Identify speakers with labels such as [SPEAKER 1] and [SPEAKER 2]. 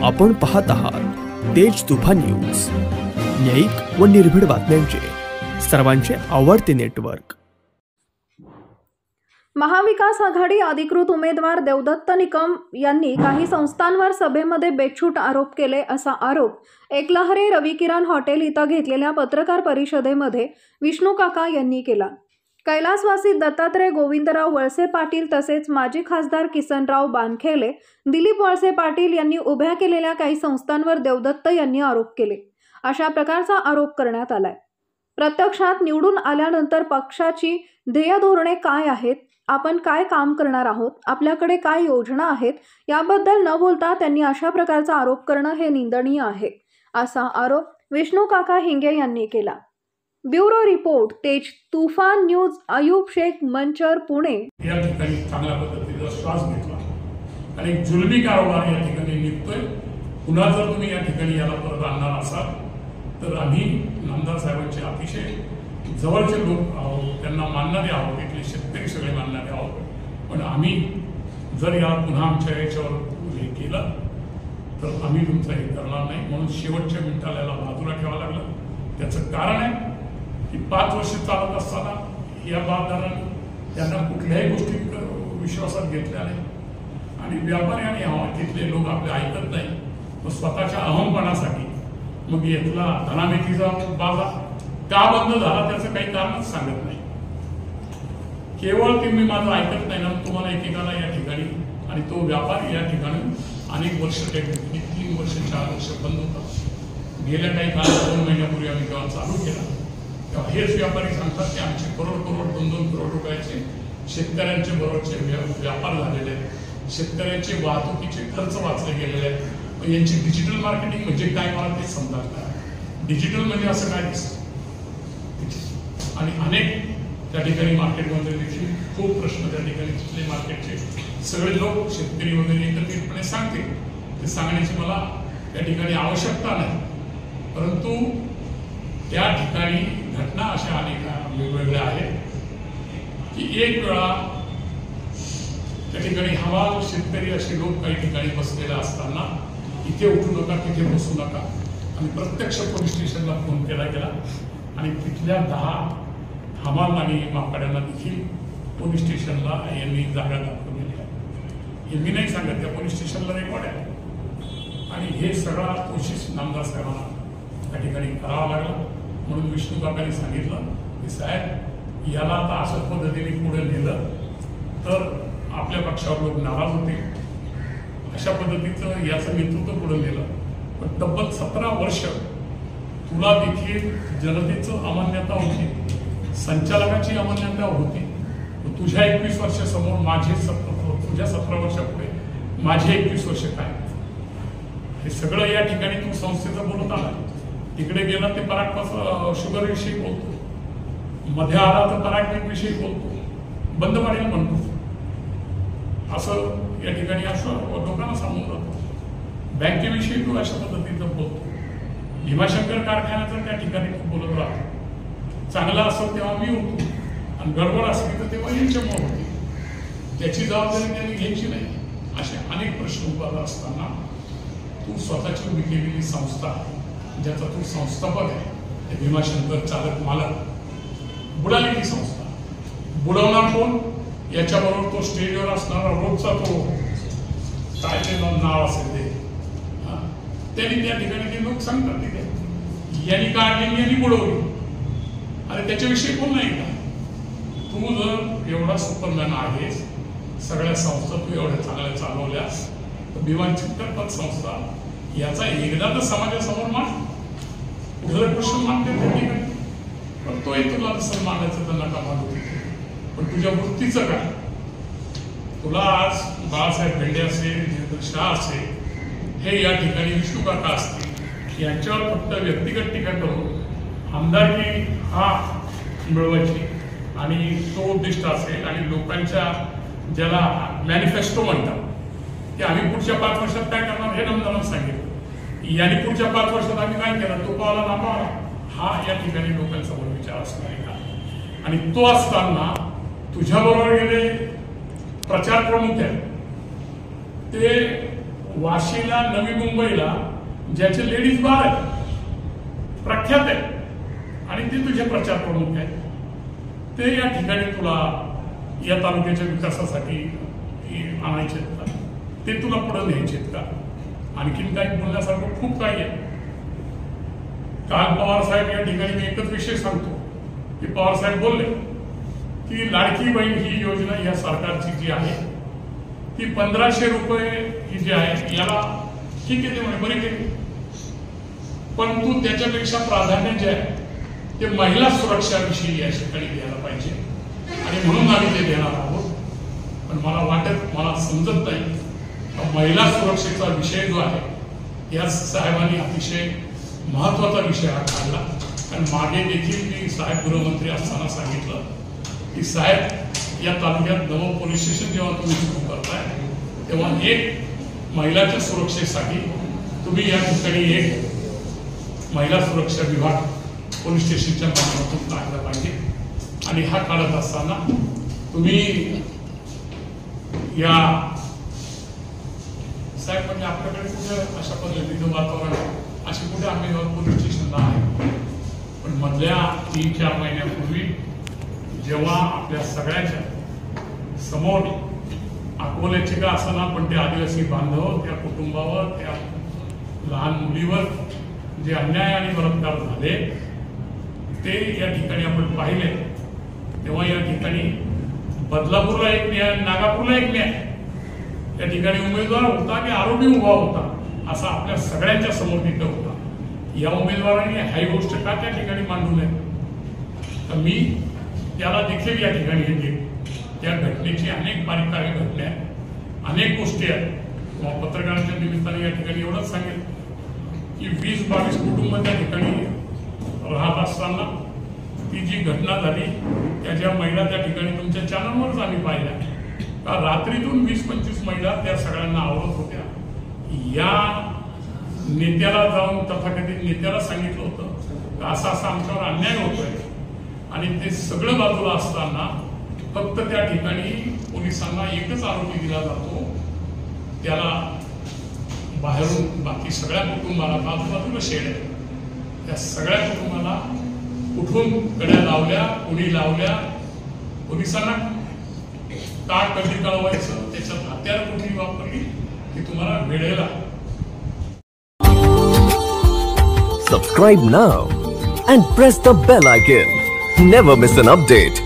[SPEAKER 1] आपण पाहत आहात तेज तुफान न्यूज, न्यायिक व निर्भीड बातम्यांचे सर्वांचे आवडते नेटवर्क।
[SPEAKER 2] महाविकास आघाडी अधिकृत उमेदवार देवदत्त निकम यांनी काही संस्थांवर सभेमध्ये बेछूट आरोप केले असा आरोप एकलहरे रविकिरण हॉटेल इथं घेतलेल्या पत्रकार परिषदेमध्ये विष्णू काका यांनी केला। कैलासवासी दत्तात्रय गोविंदराव वळसे पाटील तसेच माजी खासदार किसनराव बानखेले, दिलीप वळसे पाटील यांनी उभ्या केलेल्या काही संस्थांवर देवदत्त यांनी आरोप केले अशा प्रकारचा आरोप करण्यात आलाय। प्रत्यक्षात निवडून आल्यानंतर पक्षाची ध्येय धोरणे काय आहेत, आपण काय काम करणार आहोत, आपल्याकडे काय योजना आहेत याबद्दल न बोलता त्यांनी अशा प्रकारचा आरोप करणं हे निंदनीय आहे असा आरोप विष्णू काका हिंगे यांनी केला। ब्युरो रिपोर्ट, तेज तुफान न्यूज, अयूब शेख, मंचर, पुणे।
[SPEAKER 3] या ठिकाणी चांगल्या पद्धतीचा श्वास घेतला आणि एक जुलमी कारभार या ठिकाणी निघतोय। पुन्हा जर तुम्ही या ठिकाणी याला परत आणणार असाल तर आम्ही नामदार साहेबांचे अतिशय जवळचे लोक आहोत, त्यांना मानणारे आहोत, इथले शेतकरी सगळे मानणारे आहोत। पण आम्ही जर या पुन्हा आमच्या याच्यावर हे केलं तर आम्ही तुमचं हे करणार नाही, म्हणून शेवटच्या मिनिटाला याला बाजूला ठेवावं लागलं। त्याचं कारण आहे की 5 वर्ष चालत असताना या बाजाराने त्यांना कुठल्याही गोष्टी विश्वासात घेतल्या नाही आणि व्यापारी आणि तिथले लोक आपले ऐकत नाही, मग स्वतःच्या अहमपणासाठी मग इथला धनामेथीचा बाजार का बंद झाला त्याचं काही कारणच सांगत नाही। केवळ ते मी माझं ऐकत नाही ना, तुम्हाला एकेकाला या ठिकाणी आणि तो व्यापारी या ठिकाणी अनेक वर्ष, 3 वर्ष 4 वर्ष बंद होता। गेल्या काही काळात 2 महिन्यापूर्वी आम्ही जेव्हा चालू केला तेव्हा हेच व्यापारी सांगतात की आमचे करोड 2-2 करोड रुपयाचे शेतकऱ्यांचे बरोबरचे व्यापार झालेले आहेत, शेतकऱ्यांचे वाहतुकीचे खर्च वाचले गेलेले आहेत। यांची डिजिटल मार्केटिंग म्हणजे काय मला ते समजत नाही। डिजिटल म्हणजे असं काय दिसतं आणि अनेक त्या ठिकाणी मार्केटमध्ये देखील खूप प्रश्न त्या ठिकाणी तिथले मार्केटचे सगळे लोक शेतकरी वगैरे एकत्रितपणे सांगतील, ते सांगण्याची मला त्या ठिकाणी आवश्यकता नाही। परंतु त्या ठिकाणी घटना अशा अनेक वेगवेगळ्या आहेत की एक वेळा त्या ठिकाणी हवाल शेतकरी असे लोक काही ठिकाणी बसलेले असताना इथे उठू नका, तिथे बसू नका आणि प्रत्यक्ष पोलीस स्टेशनला फोन केला गेला आणि तिथल्या 10 हमाल आणि माकड्यांना देखील पोलीस स्टेशनला यांनी जागा दाखवलेली आहे। हे मी नाही सांगत, त्या पोलीस स्टेशनला रेकॉर्ड आहे आणि हे सगळा कोशिश नामदार साहेबांना त्या ठिकाणी करावा लागला। म्हणून विष्णू काकांनी सांगितलं की साहेब याला आता अशा पद्धतीने पुढे नेलं तर आपल्या पक्षावर लोक नाराज होते, अशा पद्धतीचं याचं नेतृत्व पुढे नेलं। पण तब्बल 17 वर्ष तुला देखील जनतेचं अमान्यता होती, संचालकाची अमान्यता होती, तुझ्या 21 वर्षासमोर माझे तुझ्या 17 वर्षापुढे माझे 21 वर्ष काय, हे सगळं या ठिकाणी तू संस्थेचं बोलत आला। तिकडे गेला ते पराग शुगर विषयी बोलतो, मध्ये आला तर पराग विषयी बोलतो, बंद पाडेल म्हणतो, असं या ठिकाणी असं लोकांना सांगून जातो। बँकेविषयी तू अशा पद्धतीचं बोलतो, भीमाशंकर कारखान्याचं त्या ठिकाणी तू बोलत राहतो। चांगला असेल तेव्हा मी होतो आणि गडबड असली तर तेव्हा यांच्यामुळे होती, त्याची जबाबदारी त्यांनी घ्यायची नाही। असे अनेक प्रश्न उभा असताना तू स्वतःची उभी केलेली संस्था, ज्याचा तू संस्थापक आहे, ते भीमाशंकर चालक मालक, बुडाली ती संस्था। बुडवणार कोण? याच्याबरोबर तो स्टेजवर असणारा रोजचा तो काय ते नाव असेल ते, त्यांनी त्या ठिकाणी ते लोक सांगतात तिथे यांनी काढली यांनी बुडवली, अरे त्याच्याविषयी कोण नाही का? तू जर एवढा सुपरमॅन आहेस, सगळ्या संस्था तू एवढ्या चांगल्या चालवल्यास तर भीमाशंकर संस्था याचा एकदा तर समाजासमोर मान, कुठला प्रश्न मानते त्या ठिकाणी, पण तो एक तुला तसं मानायचं तर नका मानू। पण तुझ्या वृत्तीचं काय? तुला आज बाळासाहेब भेंडे असेल, जितेंद्र शाह असेल, हे या ठिकाणी विष्णू काका असतील, यांच्यावर फक्त व्यक्तिगत टीका करून आमदारकी हा मिळवायची आणि तो उद्दिष्ट असेल आणि लोकांच्या ज्याला मॅनिफेस्टो म्हणतात की आम्ही पुढच्या 5 वर्षात काय करणार हे नमदारांना सांगितलं, यांनी पुढच्या 5 वर्षात आम्ही काय केलं तो पावला नामावला, हा या ठिकाणी लोकांसमोर विचार असणार आहे का? आणि तो असताना तुझ्याबरोबर गेले प्रचार प्रमुख आहेत ते वाशीला, नवी मुंबईला ज्याचे लेडीज बार आहेत, प्रख्यात आहे, आणि ते तुझे प्रचार प्रमुख आहेत, ते या ठिकाणी तुला या तालुक्याच्या विकासासाठी आणायचे आहेत का? ते तुला पुढे न्यायचे आहेत का? आणखीन काही बोलण्यासारखं खूप काही आहे. काल पवार साहेब या ठिकाणी मी एकच विषय सांगतो की पवार साहेब बोलले की लाडकी बहीण ही योजना या सरकारची जी आहे ती 1500 रुपये ही जी आहे याला ठीक आहे, ते म्हणे बरी केली, परंतु त्याच्यापेक्षा प्राधान्य जे आहे ते महिला सुरक्षाविषयी या ठिकाणी घ्यायला पाहिजे, आणि म्हणून आम्ही ते देणार आहोत. पण मला समजत नाही महिला सुरक्षेचा विषय जो आहे या साहेबांनी अतिशय महत्वाचा विषय हा काढला. कारण मागे देखील मी साहेब गृहमंत्री असताना सांगितलं की साहेब या तालुक्यात नवं पोलीस स्टेशन जेव्हा तुम्ही सुरू करताय तेव्हा एक महिलाच्या सुरक्षेसाठी तुम्ही या ठिकाणी एक महिला सुरक्षा विभाग पोलीस स्टेशनच्या माध्यमातून काढला पाहिजे. आणि हा काढत असताना तुम्ही या साहेब म्हणजे आपल्याकडे कुठे अशा पद्धतीचं वातावरण अशी कुठे आम्ही पोलीस स्टेशनला आहे. पण मधल्या 3-4 महिन्यापूर्वी जेव्हा आपल्या सगळ्यांच्या समोर अकोल्याचे का असताना पण ते आदिवासी बांधव, त्या कुटुंबावर, त्या लहान मुलीवर जे अन्याय आणि बलात्कार झाले ते या ठिकाणी आपण पाहिले, तेव्हा या ठिकाणी बदलापूरला एक न्याय, नागापूरला एक न्याय, त्या ठिकाणी उमेदवार होता की आरोपी उभा होता असा आपल्या सगळ्यांच्या समोर तिथं होता. या उमेदवारांनी हाही गोष्ट का त्या ठिकाणी मांडू नये? तर मी त्याला देखील या ठिकाणी हे त्या घटनेची अनेक बारीक घटना आहेत, अनेक गोष्टी आहेत. पत्रकारांच्या निमित्ताने या ठिकाणी एवढंच सांगेल की 20-22 कुटुंब त्या ठिकाणी राहत असताना ती जी घटना झाली त्याच्या महिला त्या ठिकाणी तुमच्या चॅनलवरच आम्ही पाहिल्या का रात्रीतून 20-25 महिला त्या सगळ्यांना आवडत होत्या. या नेत्याला जाऊन तथाकथित नेत्याला सांगितलं होतं का असा आमच्यावर अन्याय होतोय, आणि ते सगळं बाजूला असताना फक्त त्या ठिकाणी पोलिसांना एकच आरोपी दिला जातो, त्याला बाहेरून बाकी सगळ्या कुटुंबाला बाजूबाजूला शेड आहे, त्या सगळ्या कुटुंबाला कुठून कड्या लावल्या, कोणी लावल्या, पोलिसांना का कधी कळवायचं, त्याच्यात हत्यार कुठली वापरली की तुम्हाला वेळेला.
[SPEAKER 4] Subscribe now and press the bell icon. Never miss an update.